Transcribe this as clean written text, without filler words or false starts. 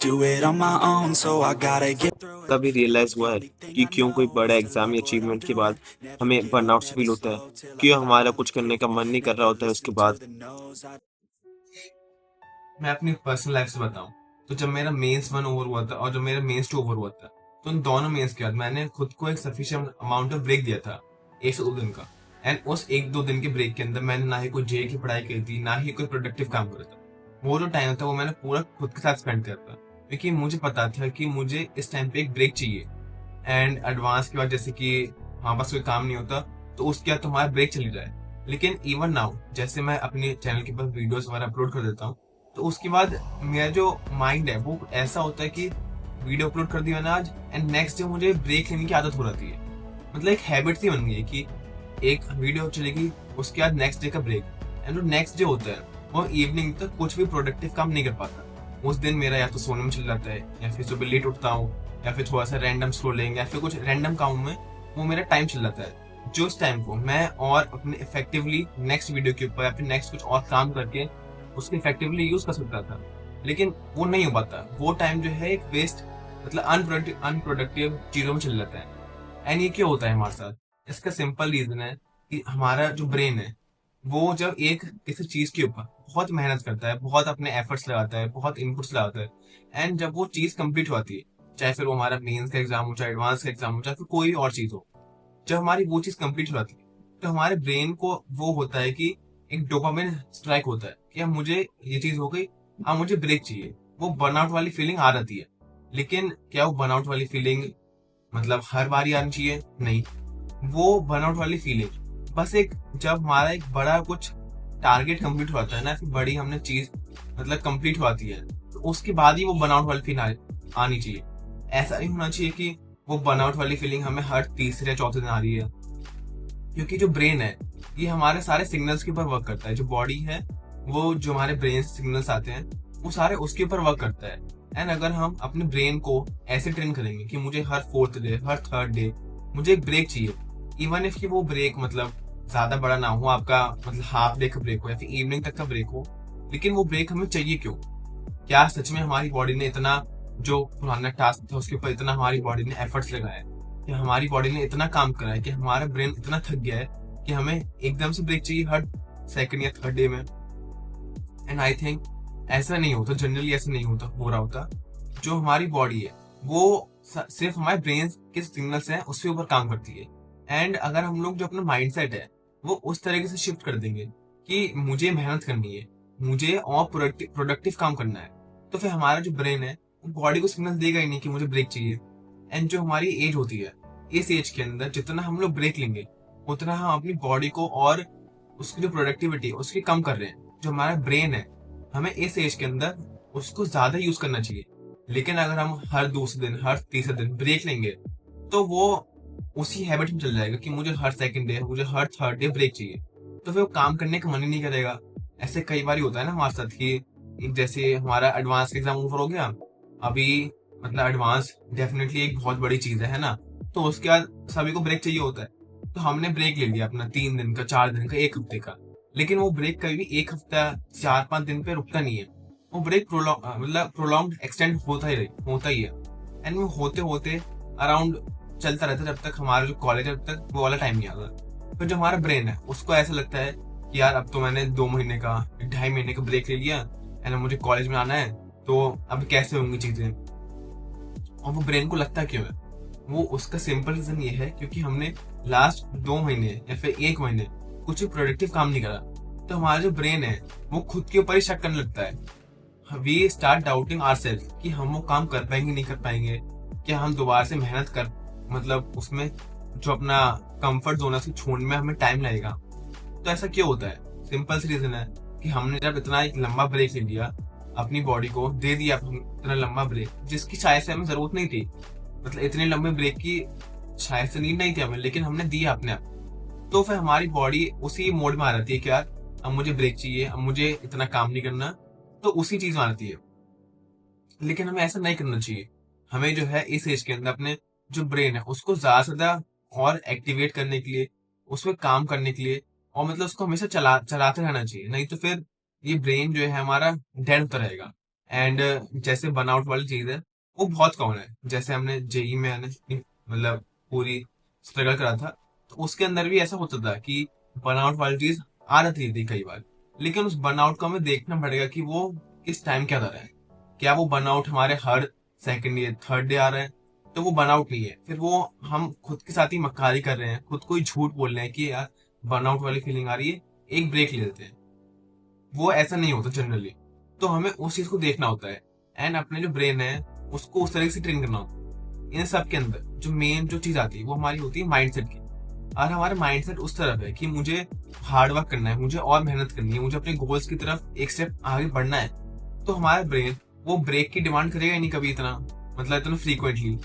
do it on my own, so I gotta get through it. कभी realise हुआ है Only thing कि I क्यों कोई know बड़ा is एग्जाम या Lord अचीवमेंट के knows बाद I've never हमें been बर्नआउट this फील होता है? low till I क्यों हमारा finally कुछ करने का quit. मन नहीं कर रहा Never होता है उसके listen to बाद? the no's. मैं अपनी पर्सनल लाइफ से बताऊं तो जब मेरा मेंस वन ओवर हुआ था और जब मेरा मेंस टू ओवर हुआ था, तो उन दोनों मेंस के बाद मैंने खुद को एक सफिशिएंट अमाउंट ऑफ ब्रेक दिया था, 1 से 2 दिन का। एंड उस 1-2 दिन के ब्रेक के अंदर मैंने ना ही कोई जे की पढ़ाई करी थी, ना ही कोई प्रोडक्टिव काम करा था। वो जो टाइम था वो मैंने पूरा खुद के साथ स्पेंड करा था, क्योंकि मुझे पता था कि मुझे इस टाइम पे एक ब्रेक चाहिए। एंड एडवांस के बाद जैसे कि हमारे पास कोई काम नहीं होता तो उसके बाद तुम्हारा ब्रेक चली जाए। लेकिन इवन नाउ जैसे मैं अपने चैनल के पास वीडियोस वगैरह अपलोड कर देता हूँ, तो उसके बाद मेरा जो माइंड है वो ऐसा होता है कि वीडियो अपलोड कर दिया मैंने आज, एंड नेक्स्ट डे मुझे ब्रेक लेने की आदत हो जाती है। मतलब एक हैबिट सी बन गई है कि एक वीडियो चलेगी, उसके बाद नेक्स्ट डे का ब्रेक। एंड जो नेक्स्ट डे होता है वो इवनिंग तक कुछ भी प्रोडक्टिव काम नहीं कर पाता। उस दिन मेरा या तो सोने में चल जाता है, या फिर सुबह लेट उठता हूँ, या फिर थोड़ा सा रैंडम स्क्रॉलिंग या फिर कुछ रैंडम काम में वो मेरा टाइम चल जाता है, जो उस टाइम को मैं और अपने इफेक्टिवली नेक्स्ट वीडियो के ऊपर या फिर नेक्स्ट कुछ और काम करके उसको इफेक्टिवली यूज कर सकता था। लेकिन वो नहीं हो पाता। वो टाइम जो है एक वेस्ट, मतलब अनप्रोडक्टिव चीजों में चल जाता है। एंड ये क्यों होता है हमारे साथ? इसका सिंपल रीजन है कि हमारा जो ब्रेन है वो जब एक किसी चीज के ऊपर बहुत मेहनत करता है, बहुत अपने एफर्ट्स लगाता है, बहुत इनपुट्स लगाता है, एंड जब वो चीज कंप्लीट होती है, चाहे फिर वो हमारा मेंस का एग्जाम हो, चाहे एडवांस का एग्जाम हो, चाहे फिर कोई और चीज हो, जब हमारी वो चीज कंप्लीट हो जाती है तो हमारे ब्रेन को वो होता है कि एक डोपामिन स्ट्राइक होता है कि अब मुझे ये चीज हो गई, अब मुझे ब्रेक चाहिए। वो बर्नआउट वाली फीलिंग आ जाती है। लेकिन क्या वो बर्नआउट वाली फीलिंग मतलब हर बार आनी चाहिए? नहीं। वो बर्नआउट वाली फीलिंग बस एक, जब हमारा एक बड़ा कुछ टारगेट कंप्लीट हो जाता है ना, फिर बड़ी हमने चीज मतलब कंप्लीट हो जाती है, तो उसके बाद ही वो बर्नआउट वाली फीलिंग आनी चाहिए। ऐसा नहीं होना चाहिए कि वो बर्नआउट वाली फीलिंग हमें हर तीसरे या चौथे दिन आ रही है। क्योंकि जो ब्रेन है ये हमारे सारे सिग्नल्स के ऊपर वर्क करता है। जो बॉडी है वो जो हमारे ब्रेन से सिग्नल्स आते हैं वो सारे उसके ऊपर वर्क करता है। एंड अगर हम अपने ब्रेन को ऐसे ट्रेन करेंगे कि मुझे हर 4th डे, हर 3rd डे मुझे एक ब्रेक चाहिए, इवन इफ कि वो ब्रेक मतलब ज्यादा बड़ा ना हो, आपका मतलब हाफ डे का ब्रेक हो या फिर इवनिंग तक का ब्रेक हो, लेकिन वो ब्रेक हमें चाहिए क्यों? क्या सच में हमारी बॉडी ने इतना, जो पुराना टास्क था उसके ऊपर इतना हमारी बॉडी ने एफर्ट्स लगाया है, कि हमारी बॉडी ने इतना काम करा है कि हमारा ब्रेन इतना थक गया है कि हमें एकदम से ब्रेक चाहिए हर 2nd या 3rd डे में? एंड आई थिंक ऐसा नहीं होता, जनरली ऐसा नहीं होता, हो रहा होता। जो हमारी बॉडी है वो सिर्फ हमारे ब्रेन के सिग्नल्स हैं उसके ऊपर काम करती है। एंड अगर हम लोग जो अपना माइंडसेट है वो उस तरीके से शिफ्ट कर देंगे कि मुझे मेहनत करनी है, मुझे और प्रोडक्टिव काम करना है, तो फिर हमारा जो ब्रेन है वो बॉडी को सिग्नल देगा ही नहीं कि मुझे ब्रेक चाहिए। एंड जो हमारी एज होती है, इस एज के अंदर जितना हम लोग ब्रेक लेंगे उतना हम अपनी बॉडी को और उसकी जो प्रोडक्टिविटी है उसकी कम कर रहे हैं। जो हमारा ब्रेन है हमें इस एज के अंदर उसको ज्यादा यूज करना चाहिए। लेकिन अगर हम हर दूसरे दिन, हर तीसरे दिन ब्रेक लेंगे तो वो उसी हैबिट में चल जाएगा कि मुझे हर 2nd डे, मुझे हर 3rd डे ब्रेक चाहिए, तो फिर वो काम करने का मन ही नहीं करेगा। ऐसे कई बार होता है ना हमारे साथ कि एक जैसे हमारा एडवांस एग्जाम ओवर हो गया, अभी मतलब एडवांस डेफिनेटली एक बहुत बड़ी चीज है ना, तो उसके बाद सभी को ब्रेक चाहिए होता है। तो हमने ब्रेक ले लिया अपना 3 दिन का, 4 दिन का, 1 हफ्ते का, लेकिन वो ब्रेक कभी भी 1 हफ्ता, 4-5 दिन पे रुकता नहीं है। वो ब्रेक प्रोलॉन्ग एक्सटेंड होता ही है। एंड वो होते होते अराउंड चलता रहता है जब तक हमारा जो कॉलेज है, जब तक वो वाला टाइम नहीं आता। फिर जो हमारा ब्रेन है उसको ऐसा लगता है कि यार अब तो मैंने 2 महीने का, 2.5 महीने का ब्रेक ले लिया, एंड मुझे कॉलेज में आना है, तो अब कैसे होंगी चीजें? और वो ब्रेन को लगता क्यों है? वो उसका सिंपल रीजन ये है क्योंकि हमने लास्ट 2 महीने या फिर 1 महीने कुछ भी प्रोडक्टिव काम नहीं करा। तो हमारा जो ब्रेन है वो खुद के ऊपर ही शक करने लगता है। वी स्टार्ट डाउटिंग आवरसेल्फ कि हम वो काम कर पाएंगे, नहीं कर पाएंगे, क्या हम दोबारा से मेहनत कर, मतलब उसमें जो अपना कंफर्ट जोन है उसको छोड़ने में हमें टाइम लगेगा। तो ऐसा क्यों होता है? सिंपल सी रीजन है कि हमने जब इतना एक लंबा ब्रेक ले लिया, अपनी बॉडी को दे दिया इतना लंबा ब्रेक जिसकी शायद से हमें जरूरत नहीं थी, मतलब इतने लंबे ब्रेक की शायद से नीड नहीं थी हमें, लेकिन हमने दिया अपने आप। तो फिर हमारी बॉडी उसी मोड में आ जाती है कि यार अब मुझे ब्रेक चाहिए, अब मुझे इतना काम नहीं करना, तो उसी चीज में आ जाती है। लेकिन हमें ऐसा नहीं करना चाहिए। हमें जो है इस एज के अंदर अपने जो ब्रेन है उसको ज्यादा से ज्यादा और एक्टिवेट करने के लिए, उसमें काम करने के लिए, और मतलब उसको हमेशा चलाते रहना चाहिए। नहीं तो फिर ये ब्रेन जो है हमारा डेड होता रहेगा। एंड जैसे बर्नआउट वाली चीज है वो बहुत कॉमन है। जैसे हमने जेई में मतलब पूरी स्ट्रगल करा था, तो उसके अंदर भी ऐसा होता था कि बर्नआउट वाली चीज आ रही थी कई बार। लेकिन उस बर्नआउट को हमें देखना पड़ेगा कि वो किस टाइम के अंदर है। क्या वो बर्नआउट हमारे हर सेकंड या थर्ड डे आ रहा है, तो वो बर्नआउट नहीं है। फिर वो हम खुद के साथ ही मक्कारी कर रहे हैं, खुद को ही झूठ बोल रहे हैं कि यार बर्नआउट वाली फीलिंग आ रही है, एक ब्रेक ले लेते हैं। वो ऐसा नहीं होता जनरली। तो हमें उस चीज को देखना होता है एंड अपने जो ब्रेन है उसको उस तरह से ट्रेन करना होता है। इन सब के अंदर जो मेन जो चीज आती है वो हमारी होती है माइंडसेट की। और हमारा माइंडसेट उस तरफ है कि मुझे हार्ड वर्क करना है, मुझे और मेहनत करनी है, मुझे अपने गोल्स की तरफ एक स्टेप आगे बढ़ना है। तो हमारा ब्रेन वो ब्रेक की डिमांड करेगा ही नहीं कभी इतना, मतलब इतना फ्रीक्वेंटली।